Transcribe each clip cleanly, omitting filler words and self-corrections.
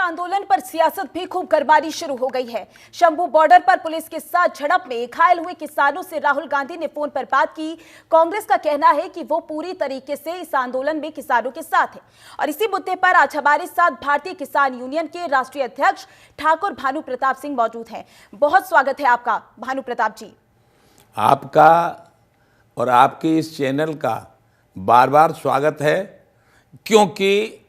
आंदोलन पर सियासत भी खूब गरमानी शुरू हो गई है। शंभू बॉर्डर पर पुलिस के साथ झड़प में घायल हुए किसानों से राहुल गांधी ने फोन पर बात की। कांग्रेस का कहना है कि वो पूरी तरीके से इस आंदोलन में किसानों के साथ है और इसी मुद्दे पर आज हमारे साथ भारतीय किसान यूनियन के राष्ट्रीय अध्यक्ष ठाकुर भानु प्रताप सिंह मौजूद हैं। बहुत स्वागत है आपका भानु प्रताप जी। आपका और आपके इस चैनल का बार बार स्वागत है, क्योंकि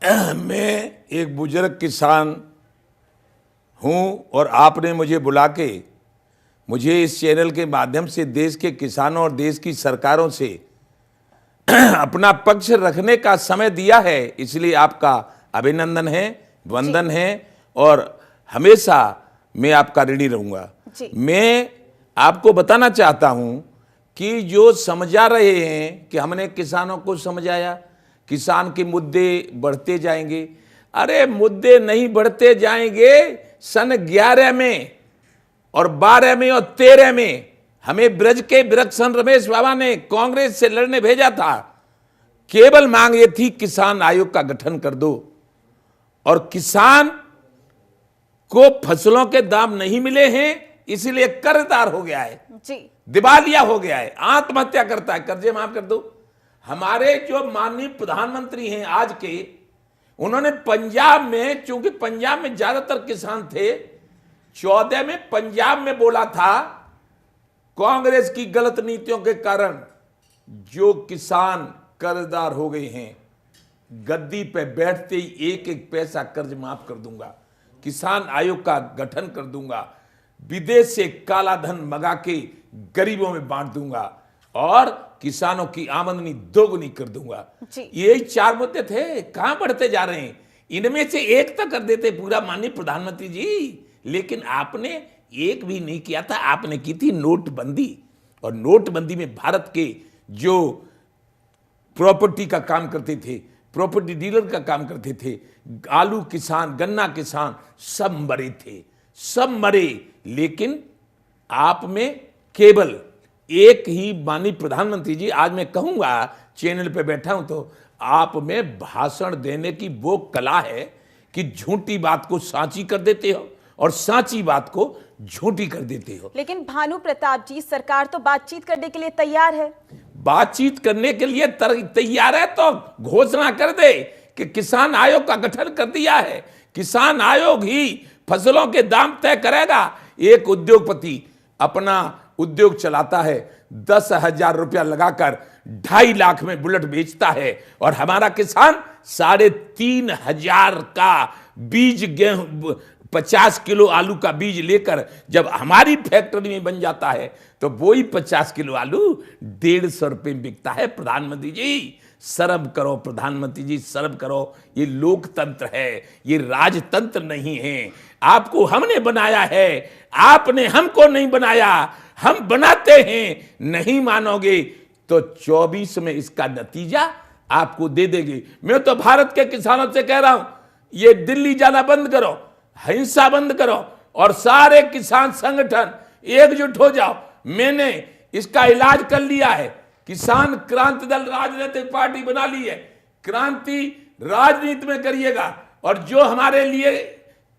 मैं एक बुजुर्ग किसान हूं और आपने मुझे बुला के मुझे इस चैनल के माध्यम से देश के किसानों और देश की सरकारों से अपना पक्ष रखने का समय दिया है। इसलिए आपका अभिनंदन है, वंदन है और हमेशा मैं आपका ऋणी रहूंगा। मैं आपको बताना चाहता हूं कि जो समझा रहे हैं कि हमने किसानों को समझाया, किसान के मुद्दे बढ़ते जाएंगे। अरे मुद्दे नहीं बढ़ते जाएंगे। सन 11 में और 12 में और 13 में हमें ब्रज के विलक्षण रमेश बाबा ने कांग्रेस से लड़ने भेजा था। केवल मांग ये थी किसान आयोग का गठन कर दो, और किसान को फसलों के दाम नहीं मिले हैं, इसलिए कर्जदार हो गया है जी, दिवालिया हो गया है, आत्महत्या करता है, कर्जे माफ कर दो। हमारे जो माननीय प्रधानमंत्री हैं आज के, उन्होंने पंजाब में, चूंकि पंजाब में ज्यादातर किसान थे, 14 में पंजाब में बोला था कांग्रेस की गलत नीतियों के कारण जो किसान कर्जदार हो गए हैं, गद्दी पे बैठते ही एक एक पैसा कर्ज माफ कर दूंगा, किसान आयोग का गठन कर दूंगा, विदेश से काला धन मंगा के गरीबों में बांट दूंगा और किसानों की आमदनी दोगुनी कर दूंगा। ये 4 मुद्दे थे। कहां बढ़ते जा रहे हैं? इनमें से एक तो कर देते पूरा माननीय प्रधानमंत्री जी, लेकिन आपने एक भी नहीं किया था। आपने की थी नोटबंदी, और नोटबंदी में भारत के जो प्रॉपर्टी का काम करते थे, प्रॉपर्टी डीलर का काम करते थे, आलू किसान, गन्ना किसान, सब मरे थे, सब मरे। लेकिन आप में केवल एक ही माननीय प्रधानमंत्री जी, आज मैं कहूंगा चैनल पे बैठा हूं तो, आप में भाषण देने की वो कला है कि झूठी बात को साची कर देते हो और साची बात को झूठी कर देते हो। लेकिन भानु प्रताप जी, सरकार तो बातचीत करने के लिए तैयार है। बातचीत करने के लिए तैयार है तो घोषणा कर दे कि किसान आयोग का गठन कर दिया है। किसान आयोग ही फसलों के दाम तय करेगा। एक उद्योगपति अपना उद्योग चलाता है, 10,000 रुपया लगाकर 2.5 लाख में बुलेट बेचता है, और हमारा किसान 3,500 का बीज, गेहूं 50 किलो आलू का बीज लेकर जब हमारी फैक्ट्री में बन जाता है तो वही 50 किलो आलू 150 रुपये में बिकता है। प्रधानमंत्री जी शर्म करो, प्रधानमंत्री जी शर्म करो। ये लोकतंत्र है, ये राजतंत्र नहीं है। आपको हमने बनाया है, आपने हमको नहीं बनाया। हम बनाते हैं, नहीं मानोगे तो 24 में इसका नतीजा आपको दे देंगे। मैं तो भारत के किसानों से कह रहा हूं, ये दिल्ली जाना बंद करो, हिंसा बंद करो और सारे किसान संगठन एकजुट हो जाओ। मैंने इसका इलाज कर लिया है। किसान क्रांति दल राजनीतिक पार्टी बना ली है। क्रांति राजनीति में करिएगा, और जो हमारे लिए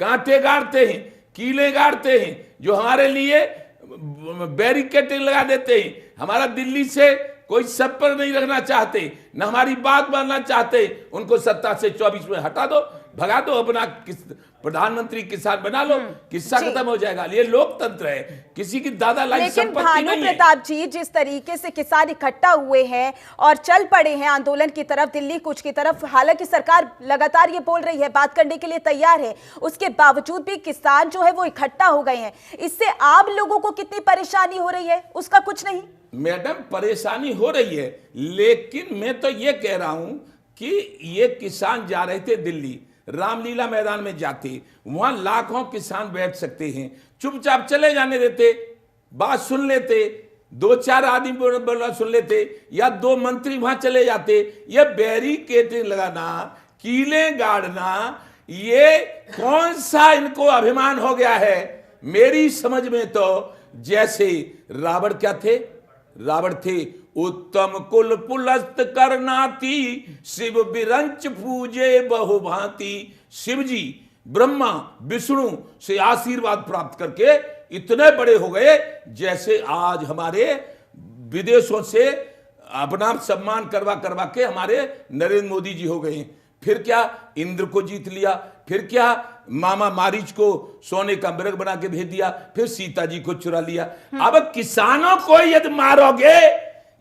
कांटे गाड़ते हैं, कीले गाड़ते हैं, जो हमारे लिए बैरिकेडिंग लगा देते हैं, हमारा दिल्ली से कोई संपर्क नहीं रखना चाहते, न हमारी बात मानना चाहते, उनको सत्ता से 24 में हटा दो, भगा दो, अपना प्रधानमंत्री किसान बना लो, किस्सा खत्म हो जाएगा। ये लोकतंत्र है, किसी की दादा लाई संपत्ति नहीं है। भानु प्रताप जी, जिस तरीके से किसान इकट्ठा हुए हैं और चल पड़े हैं आंदोलन की तरफ, दिल्ली कूच की तरफ, हालांकि सरकार लगातार ये बोल रही है, बात करने के लिए तैयार है, उसके बावजूद भी किसान जो है वो इकट्ठा हो गए हैं। इससे आम लोगों को कितनी परेशानी हो रही है, उसका कुछ नहीं। मैडम, परेशानी हो रही है, लेकिन मैं तो ये कह रहा हूं कि ये किसान जा रहे थे दिल्ली, रामलीला मैदान में जाते, वहां लाखों किसान बैठ सकते हैं, चुपचाप चले जाने देते, बात सुन लेते, 2-4 आदमी बोलना सुन लेते, या 2 मंत्री वहां चले जाते। ये बैरिकेडिंग लगाना, कीले गाड़ना, ये कौन सा इनको अभिमान हो गया है? मेरी समझ में तो जैसे रावण क्या थे, रावण थे। उत्तम कुल पुलस्त करनाती, शिव बिरंच पूजे बहुभांति। शिव जी ब्रह्मा विष्णु से आशीर्वाद प्राप्त करके इतने बड़े हो गए जैसे आज हमारे विदेशों से अपना सम्मान करवा करवा के हमारे नरेंद्र मोदी जी हो गए। फिर क्या इंद्र को जीत लिया, फिर क्या मामा मारीच को सोने का मृग बना के भेज दिया, फिर सीता जी को चुरा लिया। अब किसानों को यदि मारोगे,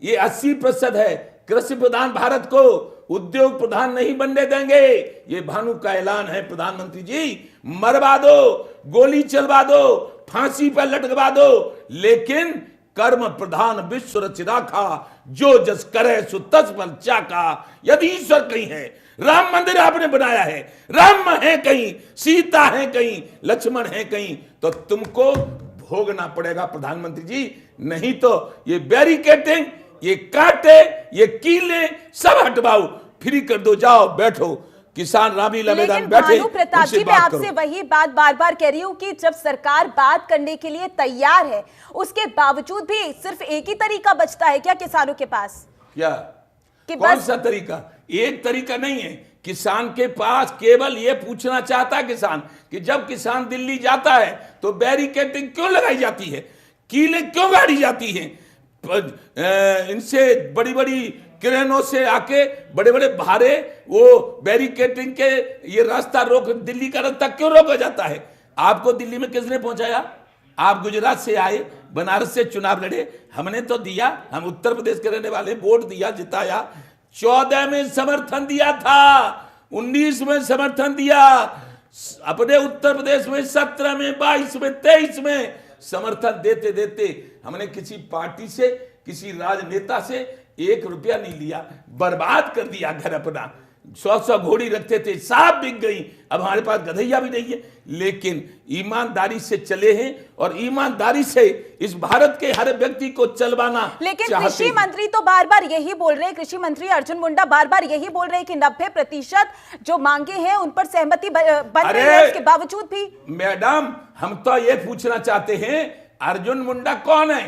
ये 80% है, कृषि प्रधान भारत को उद्योग प्रधान नहीं बनने देंगे। ये भानु का ऐलान है प्रधानमंत्री जी। मरवा दो, गोली चलवा दो, फांसी पर लटकवा दो, लेकिन कर्म प्रधान विश्व रच राखा, जो जस करे सो तस बल चाका। यदि ईश्वर कहीं है, राम मंदिर आपने बनाया है, राम है कहीं, सीता है कहीं, लक्ष्मण है कहीं, तो तुमको भोगना पड़ेगा प्रधानमंत्री जी। नहीं तो ये बैरिकेटिंग, ये कांटे, ये कीले सब हटवाओ, फ्री कर दो, जाओ बैठो। किसान रामलीला मैदान बैठे। भानु प्रताप जी, मैं आपसे वही बात बार बार कह रही हूँ कि जब सरकार बात करने के लिए तैयार है, उसके बावजूद भी सिर्फ एक ही तरीका बचता है क्या किसानों के पास? क्या कि कौन बस सा तरीका? एक तरीका नहीं है। किसान के पास केवल ये पूछना चाहता है किसान कि जब किसान दिल्ली जाता है तो बैरिकेडिंग क्यों लगाई जाती है, कीले क्यों गाड़ी जाती है, इनसे बड़ी बड़ी क्रेनों से आके बड़े बड़े भारे वो बैरिकेडिंग के ये रास्ता रोक, दिल्ली का रास्ता क्यों रोका जाता है? आपको दिल्ली में किसने पहुंचाया? आप गुजरात से आए, बनारस से चुनाव लड़े, हमने तो दिया, हम उत्तर प्रदेश के रहने वाले, वोट दिया, जिताया। 14 में समर्थन दिया था, 19 में समर्थन दिया, अपने उत्तर प्रदेश में 17 में, 22 में, 23 में समर्थन देते देते हमने किसी पार्टी से, किसी राजनेता से 1 रुपया नहीं लिया। बर्बाद कर दिया घर अपना। 100 घोड़ी रखते थे, सब बिक गई। अब हमारे पास गधैया भी नहीं है, लेकिन ईमानदारी से चले हैं और ईमानदारी से इस भारत के हर व्यक्ति को चलवाना। लेकिन कृषि मंत्री तो बार बार यही बोल रहे हैं, कृषि मंत्री अर्जुन मुंडा बार बार यही बोल रहे हैं कि 90% जो मांगे हैं उन पर सहमति बन रही है, उसके बावजूद भी। मैडम, हम तो ये पूछना चाहते हैं, अर्जुन मुंडा कौन है?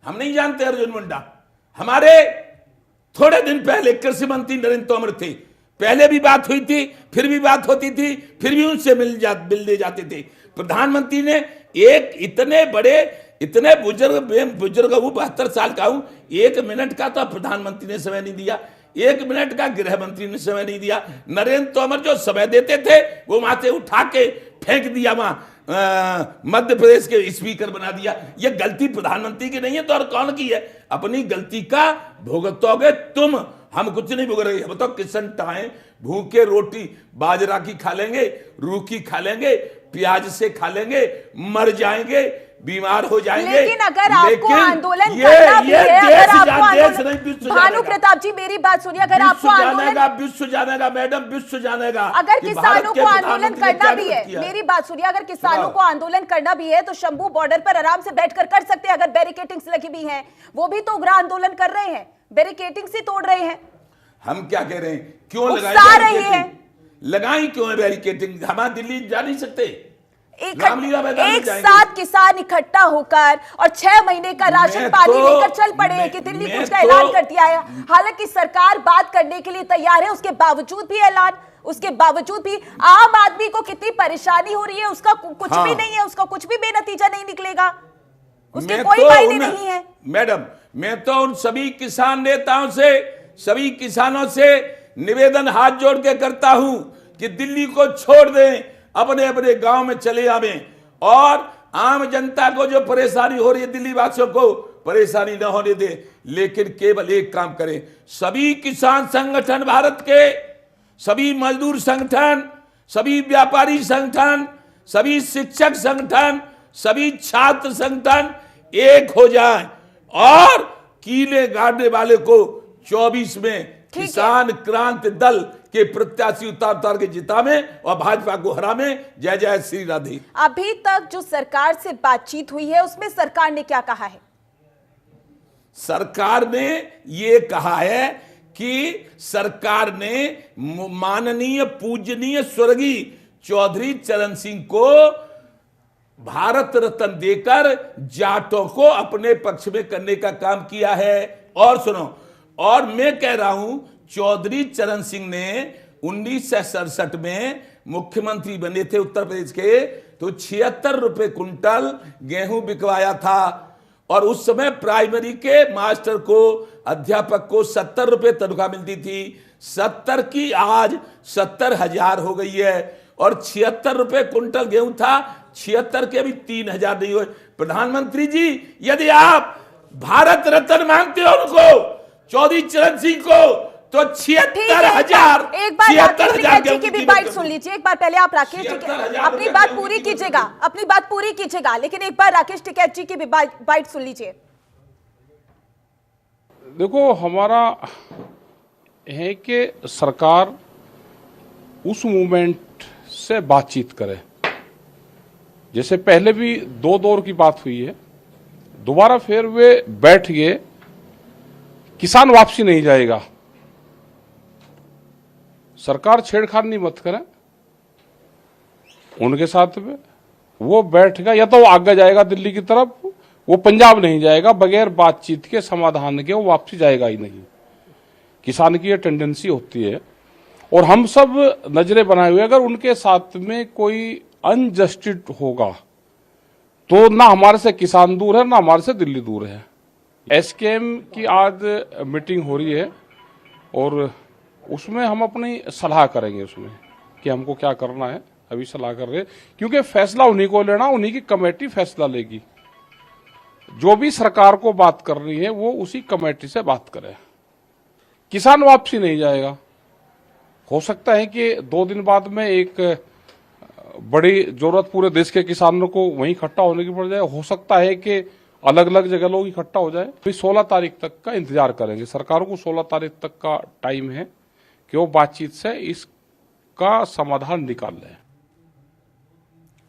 हम नहीं जानते अर्जुन मुंडा। हमारे थोड़े दिन पहले कृषि मंत्री नरेंद्र तोमर थे, पहले भी बात हुई थी, फिर भी बात होती थी, फिर भी उनसे मिलने जाते थे। प्रधानमंत्री ने एक इतने बड़े, इतने बुजुर्ग हूं, 72 साल का हूं, 1 मिनट का तो प्रधानमंत्री ने समय नहीं दिया, 1 मिनट का गृह मंत्री ने समय नहीं दिया। नरेंद्र तोमर जो समय देते थे वो वहां से उठा के फेंक दिया, वहां मध्य प्रदेश के स्पीकर बना दिया। ये गलती प्रधानमंत्री की नहीं है तो और कौन की है? अपनी गलती का भुगतोगे तुम, हम कुछ नहीं भुगत रहे। बताओ, किसान टाइम भूखे रोटी बाजरा की खा लेंगे, रूखी खा लेंगे, प्याज से खा लेंगे, मर जाएंगे, बीमार हो जाएंगे। लेकिन अगर आपको आंदोलन करना भी है, अगर आपको आंदोलन, भानु प्रताप जी मेरी बात सुनिए, अगर आपको आंदोलन, विश्व जानेगा मैडम, विश्व जानेगा। अगर किसानों को आंदोलन करना भी है, मेरी बात सुनिए, अगर किसानों को आंदोलन करना भी है तो शंभू बॉर्डर पर आराम से बैठकर कर सकते हैं। अगर बैरिकेडिंग्स लगी भी हैं, वो भी तो उग्र आंदोलन कर रहे हैं, बैरिकेडिंग्स ही तोड़ रहे हैं। हम क्या कह रहे हैं? क्यों लगाई क्यों है बैरिकेडिंग? हम दिल्ली जा नहीं सकते? एक साथ किसान इकट्ठा होकर और 6 महीने का राशन पानी लेकर चल पड़े कि दिल्ली कुछ का ऐलान कर दिया है। हालांकि सरकार बात करने के लिए तैयार है, उसके बावजूद भी ऐलान, उसके बावजूद भी आम आदमी को कितनी परेशानी हो रही है, उसका कुछ भी नहीं है, उसका कुछ भी बेनतीजा नहीं निकलेगा, उसके कोई मायने नहीं है। मैडम, मैं तो उन सभी किसान नेताओं से, सभी किसानों से निवेदन हाथ जोड़ के करता हूं कि दिल्ली को छोड़ दें, अपने अपने गांव में चले आवें और आम जनता को जो परेशानी हो रही है, दिल्ली वासियों को परेशानी न होने दे। लेकिन केवल एक काम करें, सभी किसान संगठन भारत के, सभी मजदूर संगठन, सभी व्यापारी संगठन, सभी शिक्षक संगठन, सभी छात्र संगठन एक हो जाएं और कीले गाड़ने वाले को 24 में किसान क्रांति दल के प्रत्याशी उतार के जितावे और भाजपा को हरावे। जय जय श्री राधे। अभी तक जो सरकार से बातचीत हुई है उसमें सरकार ने क्या कहा है? सरकार ने ये कहा है कि सरकार ने माननीय पूजनीय स्वर्गीय चौधरी चरण सिंह को भारत रत्न देकर जाटों को अपने पक्ष में करने का काम किया है। और सुनो, और मैं कह रहा हूं, चौधरी चरण सिंह ने 1967 में मुख्यमंत्री बने थे उत्तर प्रदेश के, तो 76 रुपए कुंटल गेहूं बिकवाया था। और उस समय प्राइमरी के मास्टर को, अध्यापक को 70 रुपए तनख्वाह मिलती थी। 70 की आज 70,000 हो गई है। और 76 रुपए कुंटल गेहूं था, 76 के अभी 3,000 नहीं हुए। प्रधानमंत्री जी, यदि आप भारत रत्न मांगते हो उनको, चौधरी चरण सिंह को, तो 76,000 एक बार राकेश टिकैत जी की भी बाइट सुन लीजिए। एक बार पहले आप राकेश टिकैत अपनी बात पूरी कीजिएगा, अपनी बात पूरी कीजिएगा, लेकिन एक बार राकेश टिकैत जी की भी बाइट सुन लीजिए। देखो, हमारा है कि सरकार उस मूवमेंट से बातचीत करे, जैसे पहले भी 2 दौर की बात हुई है, दोबारा फिर वे बैठ गए। किसान वापसी नहीं जाएगा, सरकार छेड़खानी मत करे उनके साथ में, वो बैठ गया, या तो वो आगे जाएगा दिल्ली की तरफ, वो पंजाब नहीं जाएगा, बगैर बातचीत के समाधान के वो वापसी जाएगा ही नहीं। किसान की ये टेंडेंसी होती है, और हम सब नजरें बनाए हुए, अगर उनके साथ में कोई अनजस्टिस होगा तो ना हमारे से किसान दूर है, ना हमारे से दिल्ली दूर है। एसकेएम की आज मीटिंग हो रही है, और उसमें हम अपनी सलाह करेंगे उसमें कि हमको क्या करना है। अभी सलाह कर रहे हैं, क्योंकि फैसला उन्हीं को लेना, उन्हीं की कमेटी फैसला लेगी। जो भी सरकार को बात करनी है वो उसी कमेटी से बात करे। किसान वापसी नहीं जाएगा। हो सकता है कि 2 दिन बाद में एक बड़ी जरूरत पूरे देश के किसानों को वहीं इकट्ठा होने की पड़ जाए। हो सकता है कि अलग अलग जगह लोग इकट्ठा हो जाए। फिर 16 तारीख तक का इंतजार करेंगे। सरकार को 16 तारीख तक का टाइम है कि वो बातचीत से इसका समाधान निकाल ले।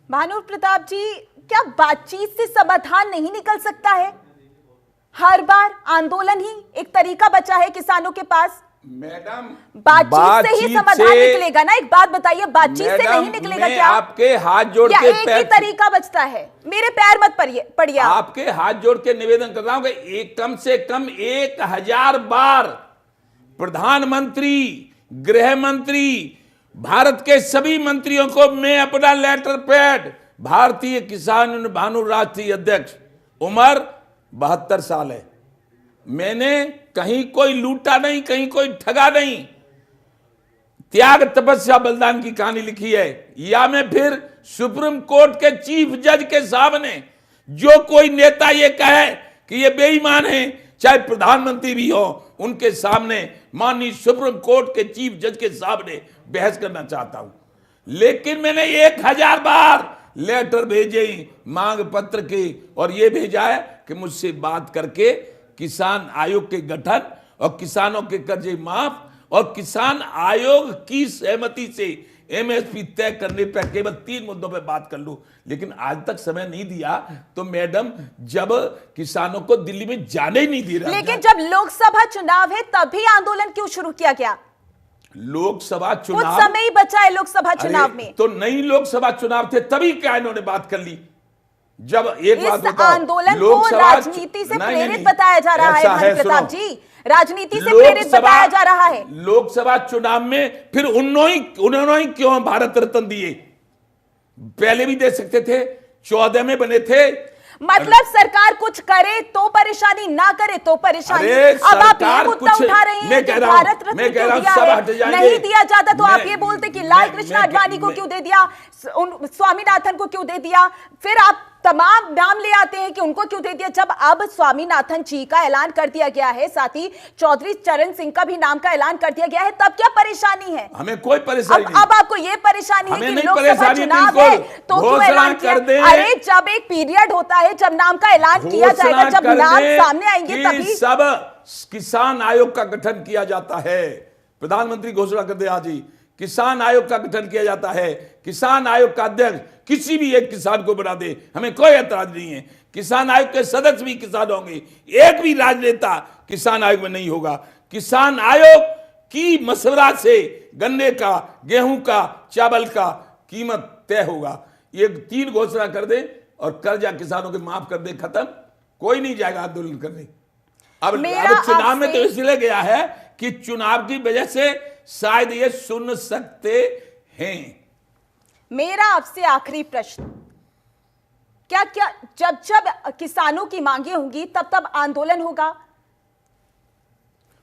भानु प्रताप जी, क्या बातचीत से समाधान नहीं निकल सकता है? हर बार आंदोलन ही एक तरीका बचा है किसानों के पास। मैडम, बातचीत से ही समाधान निकलेगा ना? एक बात बताइए, बातचीत से नहीं निकलेगा क्या? आपके हाथ जोड़ के एक ही तरीका बचता है? मेरे पैर मत पड़िए। आपके हाथ जोड़ के निवेदन कर रहा हूं कि एक कम से कम 1000 बार प्रधानमंत्री, गृह मंत्री, भारत के सभी मंत्रियों को मैं अपना लेटर पैड, भारतीय किसान यूनियन भानु राष्ट्रीय अध्यक्ष, उम्र 72 साल है, मैंने कहीं कोई लूटा नहीं, कहीं कोई ठगा नहीं, त्याग तपस्या बलिदान की कहानी लिखी है। या मैं फिर सुप्रीम कोर्ट के चीफ जज के सामने जो कोई नेता ये कहे कि ये बेईमान है, चाहे प्रधानमंत्री भी हो, उनके सामने माननीय सुप्रीम कोर्ट के चीफ जज के सामने बहस करना चाहता हूं। लेकिन मैंने 1000 बार लेटर भेजे मांग पत्र के, और ये भेजा है कि मुझसे बात करके किसान आयोग के गठन और किसानों के कर्जे माफ और किसान आयोग की सहमति से एमएसपी तय करने पर केवल 3 मुद्दों पर बात कर लूं। लेकिन आज तक समय नहीं दिया, तो मैडम जब किसानों को दिल्ली में जाने ही नहीं दे रहा। लेकिन जब लोकसभा चुनाव है तभी आंदोलन क्यों शुरू किया गया? लोकसभा चुनाव, कुछ समय ही बचा है लोकसभा चुनाव में। तो नई लोकसभा चुनाव थे, तभी क्या इन्होंने बात कर ली? जब एक बात बताओ, आंदोलन को राजनीति से प्रेरित बताया जा रहा है भानु प्रताप जी, राजनीति से प्रेरित बताया जा रहा है। लोकसभा चुनाव में फिर उन्होंने ही क्यों भारत रत्न दिए? पहले भी दे सकते थे, 14 में बने थे। मतलब सरकार कुछ करे तो परेशानी, ना करे तो परेशानी। अब आप ये मुद्दा उठा रहे हैं कि भारत रत्न क्यों दिया है? नहीं दिया जाता तो आप ये बोलते कि लाल कृष्ण आडवाणी को क्यों दे दिया, स्वामीनाथन को क्यों दे दिया, फिर आप तमाम नाम ले आते हैं कि उनको क्यों दे दिया। जब अब स्वामीनाथन जी का ऐलान कर दिया गया है, साथ ही चौधरी चरण सिंह का भी नाम का ऐलान कर दिया गया है, तब क्या परेशानी है? हमें कोई परेशानी नहीं। अब आपको ये परेशानी है कि लोकसभा चुनाव है तो क्यों ऐलान किया? अरे जब एक पीरियड होता है, जब नाम का ऐलान किया जाएगा, जब नाम सामने आएंगे तभी सब किसान आयोग का गठन किया जाता है। प्रधानमंत्री घोषणा कर दे आज ही किसान आयोग का गठन किया जाता है। किसान आयोग का अध्यक्ष किसी भी एक किसान को बना दे, हमें कोई ऐतराज नहीं है। किसान आयोग के सदस्य भी किसान होंगे, एक भी राजनेता किसान आयोग में नहीं होगा। किसान आयोग की मशवरा से गन्ने का, गेहूं का, चावल का कीमत तय होगा। ये 3 घोषणा कर दे और कर्जा किसानों के माफ कर दे, खत्म, कोई नहीं जाएगा आंदोलन करने। अब चुनाव में तो इसलिए गया है कि चुनाव की वजह से शायद ये सुन सकते हैं। मेरा आपसे आखिरी प्रश्न, क्या जब किसानों की मांगे होंगी तब आंदोलन होगा?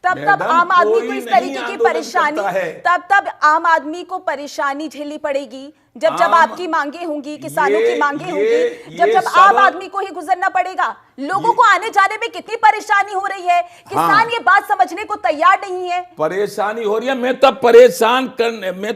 तब आम आदमी को इस तरीके की परेशानी, तब आम आदमी को परेशानी झेलनी पड़ेगी? जब आपकी मांगे होंगी, किसानों की मांगे होंगी, जब आम आदमी को ही गुजरना पड़ेगा? लोगों को आने जाने में कितनी परेशानी हो रही है, किसान ये बात समझने को तैयार नहीं है। परेशानी हो रही है, मैं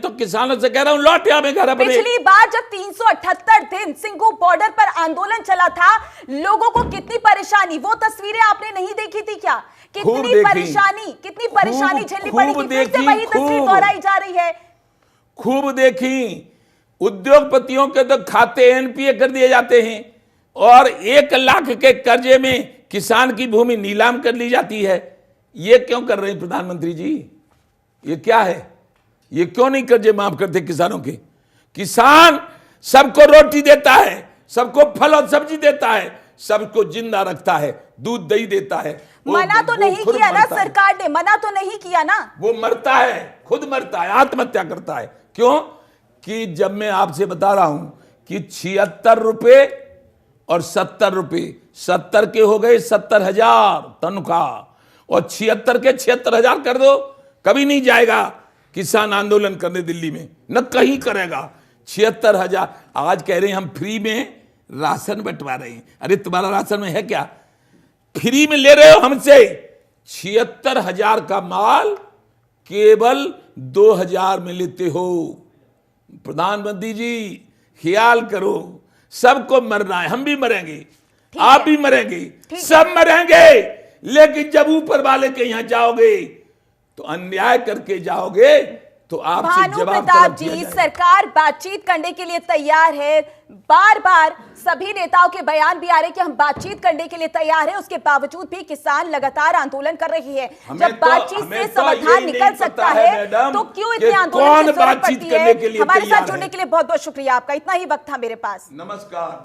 तो किसानों से कह रहा हूं लौट आवे घर अपने। पिछली बार जब 378 दिन सिंघू बॉर्डर पर आंदोलन चला था, लोगों को कितनी परेशानी, वो तस्वीरें आपने नहीं देखी थी क्या? कितनी परेशानी झेलनी पड़ी, फिर से वही तस्वीर दोहराई जा रही है। खूब देखी, उद्योगपतियों के तो खाते एनपीए कर दिए जाते हैं और 1 लाख के कर्जे में किसान की भूमि नीलाम कर ली जाती है। ये क्यों कर रहे हैं प्रधानमंत्री जी? ये क्या है? ये क्यों नहीं कर्जे माफ करते किसानों के? किसान सबको रोटी देता है, सबको फल और सब्जी देता है, सबको जिंदा रखता है, दूध दही देता है। मना तो नहीं किया ना सरकार ने, मना तो नहीं किया ना। वो मरता है, खुद मरता है, आत्महत्या करता है। क्यों? कि जब मैं आपसे बता रहा हूं कि 76 रुपए और 70 रुपए, 70 के हो गए 70,000 तनख्वाह और 76 के 76,000 कर दो, कभी नहीं जाएगा किसान आंदोलन करने दिल्ली में, न कहीं करेगा। 76,000 आज कह रहे हैं हम फ्री में राशन बंटवा रहे हैं। अरे तुम्हारा राशन में है क्या? फ्री में ले रहे हो हमसे। 76,000 का माल केवल 2,000 में लेते हो। प्रधानमंत्री जी ख्याल करो, सबको मरना है, हम भी मरेंगे, आप भी मरेंगे, सब मरेंगे, लेकिन जब ऊपर वाले के यहां जाओगे तो अन्याय करके जाओगे तो आपसे जवाब तलब किया जाएगा। सरकार बातचीत करने के लिए तैयार है, बार बार सभी नेताओं के बयान भी आ रहे हैं कि हम बातचीत करने के लिए तैयार हैं, उसके बावजूद भी किसान लगातार आंदोलन कर रही है। जब बातचीत से समाधान निकल सकता है तो क्यों इतने आंदोलन की जरूरत पड़ती है? हमारे साथ जुड़ने के लिए बहुत बहुत शुक्रिया आपका। इतना ही वक्त था मेरे पास। नमस्कार।